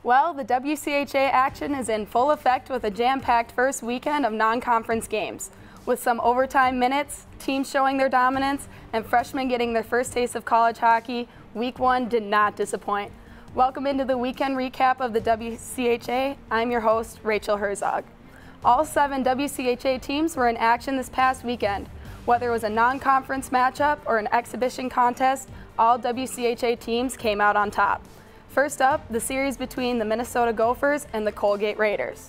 Well, the WCHA action is in full effect with a jam-packed first weekend of non-conference games. With some overtime minutes, teams showing their dominance, and freshmen getting their first taste of college hockey, Week 1 did not disappoint. Welcome into the weekend recap of the WCHA. I'm your host, Rachel Herzog. All 7 WCHA teams were in action this past weekend. Whether it was a non-conference matchup or an exhibition contest, all WCHA teams came out on top. First up, the series between the Minnesota Gophers and the Colgate Raiders.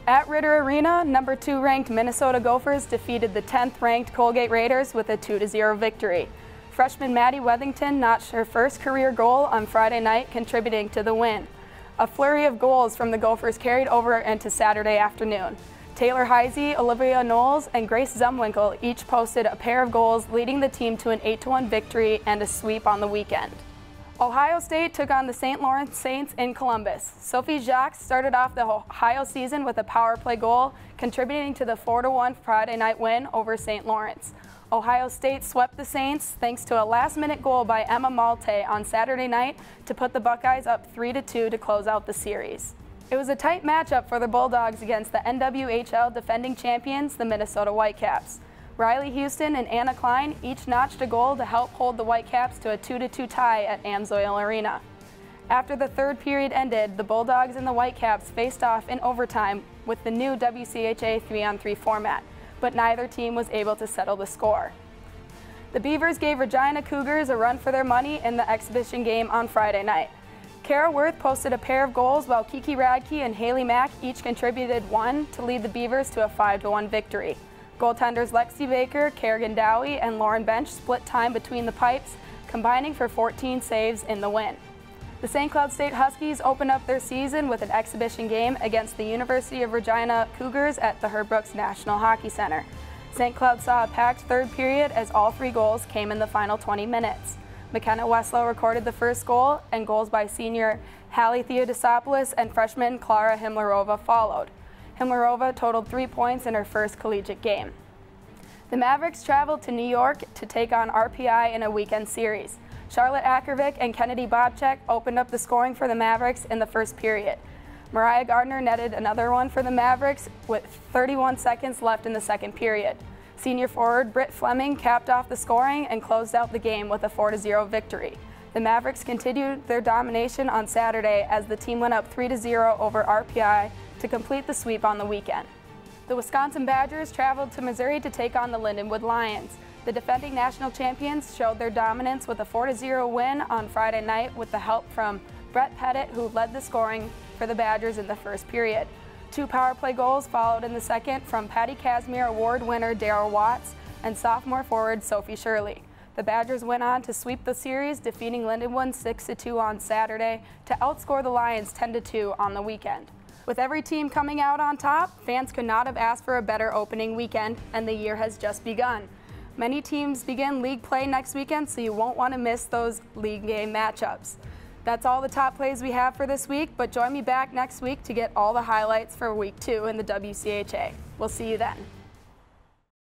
At Ritter Arena, number 2 ranked Minnesota Gophers defeated the 10th ranked Colgate Raiders with a 2-0 victory. Freshman Maddie Wethington notched her first career goal on Friday night, contributing to the win. A flurry of goals from the Gophers carried over into Saturday afternoon. Taylor Heisey, Olivia Knowles, and Grace Zumwinkle each posted a pair of goals, leading the team to an 8-1 victory and a sweep on the weekend. Ohio State took on the St. Lawrence Saints in Columbus. Sophie Jacques started off the Ohio season with a power play goal, contributing to the 4-1 Friday night win over St. Lawrence. Ohio State swept the Saints thanks to a last-minute goal by Emma Malte on Saturday night to put the Buckeyes up 3-2 to close out the series. It was a tight matchup for the Bulldogs against the NWHL defending champions, the Minnesota Whitecaps. Riley Houston and Anna Klein each notched a goal to help hold the Whitecaps to a 2-2 tie at Amsoil Arena. After the third period ended, the Bulldogs and the Whitecaps faced off in overtime with the new WCHA 3-on-3 format, but neither team was able to settle the score. The Beavers gave Regina Cougars a run for their money in the exhibition game on Friday night. Kara Worth posted a pair of goals while Kiki Radke and Haley Mack each contributed one to lead the Beavers to a 5-1 victory. Goaltenders Lexi Baker, Kerrigan Dowie, and Lauren Bench split time between the pipes, combining for 14 saves in the win. The St. Cloud State Huskies opened up their season with an exhibition game against the University of Regina Cougars at the Herb Brooks National Hockey Center. St. Cloud saw a packed third period as all 3 goals came in the final 20 minutes. McKenna Westlow recorded the first goal, and goals by senior Hallie Theodosopoulos and freshman Clara Himlerova followed. Himlerova totaled 3 points in her first collegiate game. The Mavericks traveled to New York to take on RPI in a weekend series. Charlotte Ackervik and Kennedy Bobchek opened up the scoring for the Mavericks in the first period. Mariah Gardner netted another one for the Mavericks with 31 seconds left in the second period. Senior forward Britt Fleming capped off the scoring and closed out the game with a 4-0 victory. The Mavericks continued their domination on Saturday as the team went up 3-0 over RPI to complete the sweep on the weekend. The Wisconsin Badgers traveled to Missouri to take on the Lindenwood Lions. The defending national champions showed their dominance with a 4-0 win on Friday night with the help from Brett Pettit, who led the scoring for the Badgers in the first period. 2 power play goals followed in the second from Patty Casimir Award winner Darryl Watts and sophomore forward Sophie Shirley. The Badgers went on to sweep the series, defeating Lindenwood 6-2 on Saturday to outscore the Lions 10-2 on the weekend. With every team coming out on top, fans could not have asked for a better opening weekend, and the year has just begun. Many teams begin league play next weekend, so you won't want to miss those league game matchups. That's all the top plays we have for this week, but join me back next week to get all the highlights for Week 2 in the WCHA. We'll see you then.